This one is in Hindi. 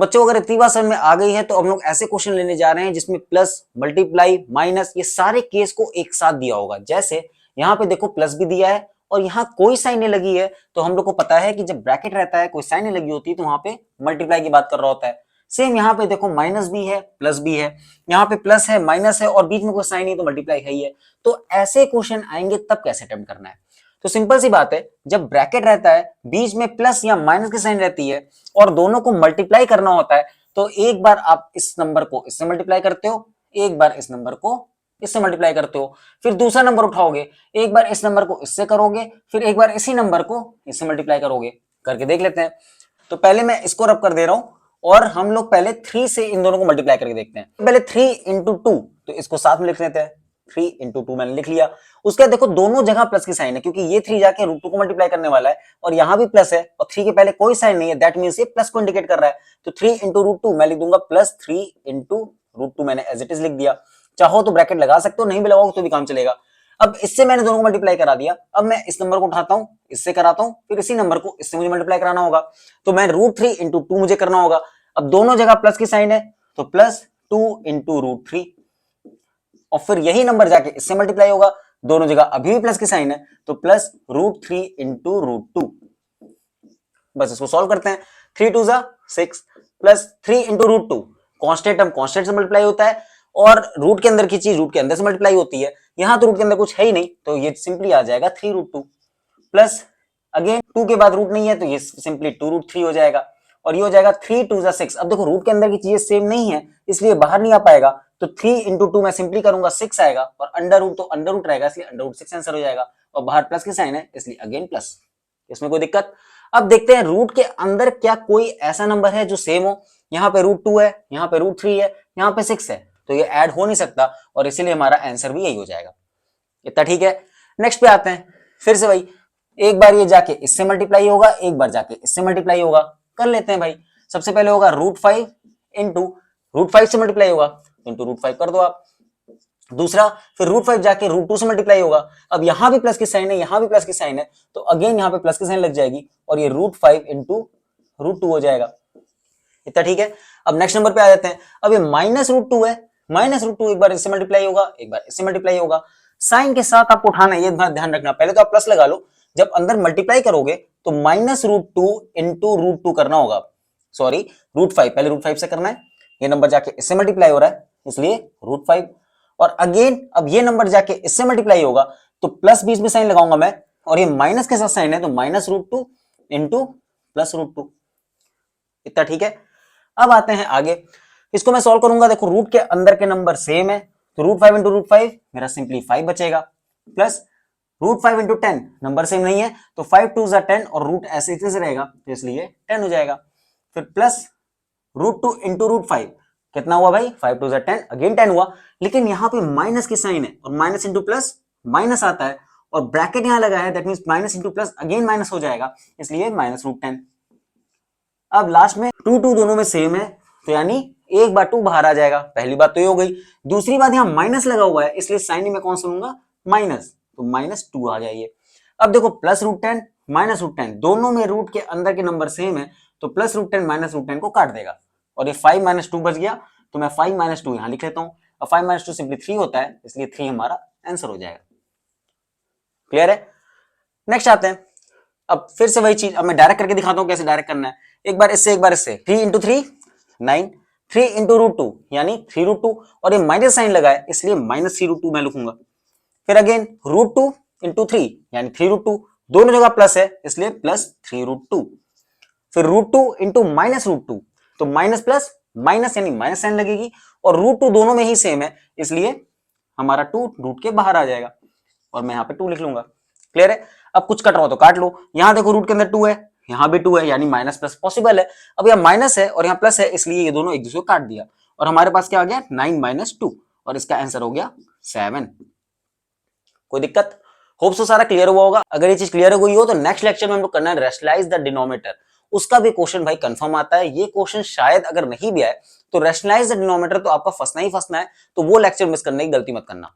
बच्चों अगर इतनी बात समझ में आ गई है तो हम लोग ऐसे क्वेश्चन लेने जा रहे हैं जिसमें प्लस, मल्टीप्लाई, माइनस ये सारे केस को एक साथ दिया होगा। जैसे यहाँ पे देखो प्लस भी दिया है और यहाँ कोई साइन नहीं लगी है, तो हम लोग को पता है कि जब ब्रैकेट रहता है कोई साइन नहीं लगी होती तो वहां पे मल्टीप्लाई की बात कर रहा होता है। सेम यहाँ पे देखो माइनस भी है प्लस भी है, यहाँ पे प्लस है माइनस है और बीच में कोई साइन नहीं तो मल्टीप्लाई है ही है। तो ऐसे क्वेश्चन आएंगे तब कैसे अटेम्प्ट करना है। तो सिंपल सी बात है, जब ब्रैकेट रहता है बीच में प्लस या माइनस की साइन रहती है और दोनों को मल्टीप्लाई करना होता है, तो एक बार आप इस नंबर को इससे मल्टीप्लाई करते हो, एक बार इस नंबर को इससे मल्टीप्लाई करते हो, फिर दूसरा नंबर उठाओगे, एक बार इस नंबर को इससे करोगे, फिर एक बार इसी नंबर को इससे मल्टीप्लाई करोगे। करके देख लेते हैं। तो पहले मैं इसको रब कर दे रहा हूं और हम लोग पहले 3 से इन दोनों को मल्टीप्लाई करके देखते हैं। पहले 3 इंटू 2, तो इसको साथ में लिख लेते हैं। 3 इंटू 2 मैंने लिख लिया। उसके बाद देखो दोनों जगह प्लस की साइन है क्योंकि ये 3 जाके √2 को मल्टीप्लाई करने वाला है और यहां भी प्लस है और 3 के पहले कोई साइन नहीं है, दैट मींस ये प्लस को इंडिकेट कर रहा है। तो 3 इंटू √2 मैं लिख दूंगा प्लस 3 इंटू √2 मैंने एज इट इज लिख दिया। चाहो तो ब्रैकेट लगा सकते हो, नहीं भी लगाओगे तो भी काम चलेगा। अब इससे मैंने दोनों को मल्टीप्लाई करा दिया। अब मैं इस नंबर को उठाता हूं, इससे कराता हूं, फिर इसी नंबर को इससे मुझे मल्टीप्लाई कराना होगा। तो मैं √3 इंटू 2 मुझे करना होगा। अब दोनों जगह प्लस की साइन है तो प्लस 2 इंटू √3 और फिर यही नंबर जाके इससे मल्टीप्लाई होगा। दोनों जगह अभी भी प्लस की साइन है तो प्लस √3 इंटू √2। बस इसको सॉल्व करते हैं। 3 2 6 plus 3 into √2। Constant term constant से मल्टीप्लाई होता है और रूट के अंदर की चीज रूट के अंदर से मल्टीप्लाई होती है। यहां तो रूट के अंदर कुछ है ही नहीं तो ये सिंपली आ जाएगा 3√2 प्लस अगेन 2 के बाद रूट नहीं है तो ये सिंपली 2√3 हो जाएगा और ये हो जाएगा 3 2 6। अब देखो रूट के अंदर की चीजें सेम नहीं है इसलिए बाहर नहीं आ पाएगा, तो 3 इंटू 2 मैं सिंपली करूंगा 6 आएगा और अंडर रूट तो अंडर रूट रहेगा इसलिए अंडर रूट 6 आंसर हो जाएगा और बाहर प्लस की साइन है इसलिए अगेन प्लस। इसमें कोई दिक्कत? अब देखते हैं रूट के अंदर क्या कोई ऐसा नंबर है जो सेम हो। यहाँ पे √2 है, यहाँ पे √3 है, यहाँ पे 6 है, तो ये ऐड हो नहीं सकता और इसीलिए हमारा आंसर भी यही हो जाएगा। इतना ठीक है। नेक्स्ट पे आते हैं। फिर से भाई एक बार ये जाके इससे मल्टीप्लाई होगा, एक बार जाके इससे मल्टीप्लाई होगा। कर लेते हैं भाई। सबसे पहले होगा √5 इंटू √5 से मल्टीप्लाई होगा इंटू √5 कर दो आप। दूसरा फिर √5 जाके √2 से मल्टीप्लाई होगा। अब यहां भी प्लस की साइन है, यहां भी प्लस की साइन है, तो अगेन यहां पे प्लस की साइन लग जाएगी और ये √5 इंटू √2 हो जाएगा। इतना ठीक है। अब नेक्स्ट नंबर पे आ जाते हैं। अब ये माइनस √2 है, माइनस √2 एक बार इससे मल्टीप्लाई होगा, एक बार इससे मल्टीप्लाई होगा। साइन के साथ आपको उठाना है, ये ध्यान रखना। पहले तो आप प्लस लगा लो, जब अंदर मल्टीप्लाई करोगे तो माइनस √2 इंटू √2 करना होगा। सॉरी √5, पहले √5 से करना है। ये नंबर जाके इससे मल्टीप्लाई हो रहा है इसलिए √5 और अगेन अब ये नंबर जाके इससे मल्टीप्लाई होगा तो प्लस बीच में साइन लगाऊंगा मैं और ये माइनस के साथ साइन है तो माइनस √2 इंटू प्लस √2। इतना ठीक है। अब आते हैं आगे। इसको मैं सॉल्व करूंगा। देखो रूट के अंदर के नंबर सेम है तो √5 इंटू √5 मेरा सिंपली 5 बचेगा प्लस √5 इंटू 10 नंबर सेम नहीं है तो 5 2 10 और रूट ऐसे से रहेगा तो इसलिए 10 हो जाएगा। फिर प्लस √2 इंटू √5 कितना हुआ भाई 5 2 10 अगेन 10 हुआ, लेकिन यहां पे माइनस की साइन है और माइनस इंटू प्लस माइनस आता है और ब्रैकेट यहां लगा है that means minus into plus again minus हो जाएगा इसलिए माइनस √10। अब लास्ट में 2 2 दोनों में सेम है तो यानी एक बार 2 बाहर आ जाएगा। पहली बात तो ये हो गई। दूसरी बात यहां माइनस लगा हुआ है इसलिए साइन में कौन सा लूंगा माइनस, तो -2 आ जाइए। अब देखो प्लस √10 माइनस √10 दोनों में रूट के अंदर के नंबर सेम है तो प्लस √10 माइनस √10 को काट देगा और ये 5 - 2 बच गया तो मैं 5 - 2 यहां लिख लेता हूं और 5 - 2 सिंपली 3 होता है इसलिए 3 हमारा आंसर हो जाएगा। क्लियर है। नेक्स्ट आते हैं। अब फिर से वही चीज अब मैं डायरेक्ट करके दिखाता हूं कैसे डायरेक्ट करना है। एक बार इससे एक बार इससे 3 इंटू 3 9, 3 इंटू √2 यानी 3√2 और ये माइनस साइन लगा है इसलिए -3√2 मैं लिखूंगा। फिर अगेन √2 इंटू 3 यानी 3√2 दोनों जगह प्लस है इसलिए +3√2। फिर √2 इंटू -√2 तो माइनस प्लस माइनस यानी माइनस साइन लगेगी और √2 दोनों में ही सेम है इसलिए हमारा 2 रूट के बाहर आ जाएगा और मैं यहाँ पे 2 लिख लूंगा। क्लियर है। अब कुछ कट रहा हो तो काट लो। यहां देखो रूट के अंदर 2 है, यहां भी 2 है यानी माइनस प्लस पॉसिबल है। अब यहाँ माइनस है और यहाँ प्लस है इसलिए ये दोनों एक दूसरे को काट दिया और हमारे पास क्या आ गया 9 - 2 और इसका आंसर हो गया 7। कोई दिक्कत? होप सो सारा क्लियर हुआ होगा। अगर ये चीज क्लियर हो गई हो तो नेक्स्ट लेक्चर में हम लोग करना है रैशनलाइज द डिनोमिनेटर। उसका भी क्वेश्चन भाई कंफर्म आता है। ये क्वेश्चन शायद अगर नहीं भी आए तो रैशनलाइज द डिनोमिनेटर तो आपका फंसना ही फंसना है, तो वो लेक्चर मिस करने की गलती मत करना।